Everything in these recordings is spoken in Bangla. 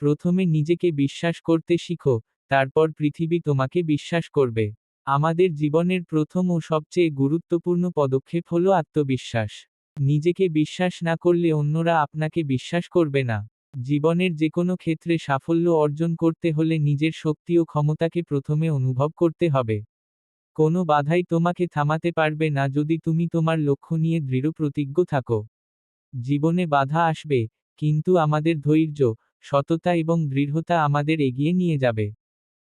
প্রথমে নিজেকে বিশ্বাস করতে শিখো, তারপর পৃথিবী তোমাকে বিশ্বাস করবে। আমাদের জীবনের প্রথম ও সবচেয়ে গুরুত্বপূর্ণ পদক্ষেপ হলো আত্মবিশ্বাস। নিজেকে বিশ্বাস না করলে অন্যরা আপনাকে বিশ্বাস করবে না। জীবনের যেকোনো ক্ষেত্রে সাফল্য অর্জন করতে হলে নিজের শক্তি ও ক্ষমতাকে প্রথমে অনুভব করতে হবে। কোনো বাধাই তোমাকে থামাতে পারবে না যদি তুমি তোমার লক্ষ্য নিয়ে দৃঢ় প্রতিজ্ঞ থাকো। জীবনে বাধা আসবে, কিন্তু আমাদের ধৈর্য, সততা এবং দৃঢ়তা আমাদের এগিয়ে নিয়ে যাবে।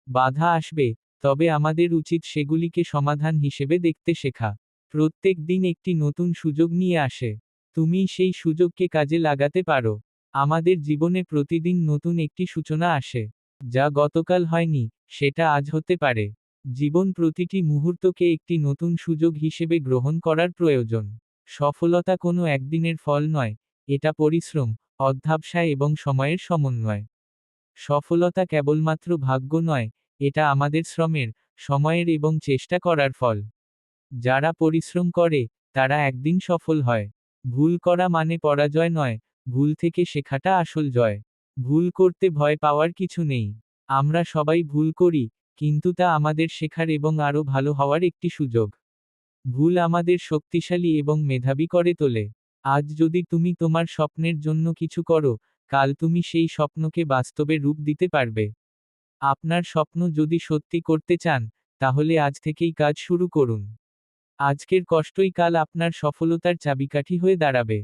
বাধা আসবে, তবে আমাদের উচিত সেগুলিকে সমাধান হিসেবে দেখতে শেখা। প্রত্যেক দিন একটি নতুন সুযোগ নিয়ে আসে। তুমি সেই সুযোগকে কাজে লাগাতে পারো। আমাদের জীবনে প্রতিদিন নতুন একটি সূচনা আসে। যা গতকাল হয়নি, সেটা আজ হতে পারে। জীবন প্রতিটি মুহূর্তকে একটি নতুন সুযোগ হিসেবে গ্রহণ করার প্রয়োজন। সফলতা কোনো একদিনের ফল নয়, এটা পরিশ্রম, অধ্যবসায় এবং সময়ের সমন্বয়। সফলতা কেবলমাত্র ভাগ্য নয়, এটা আমাদের শ্রমের, সময়ের এবং চেষ্টা করার ফল। যারা পরিশ্রম করে, তারা একদিন সফল হয়। ভুল করা মানে পরাজয় নয়, ভুল থেকে শেখাটা আসল জয়। ভুল করতে ভয় পাওয়ার কিছু নেই। আমরা সবাই ভুল করি, কিন্তু তা আমাদের শেখার এবং আরও ভালো হওয়ার একটি সুযোগ। ভুল আমাদের শক্তিশালী এবং মেধাবী করে তোলে। আজ যদি তুমি তোমার স্বপ্নের জন্য কিছু করো, কাল তুমি সেই স্বপ্নকে বাস্তবে রূপ দিতে পারবে। আপনার স্বপ্ন যদি সত্যি করতে চান, তাহলে আজ থেকেই কাজ শুরু করুন। আজকের কষ্টই কাল আপনার সফলতার চাবিকাঠি হয়ে দাঁড়াবে।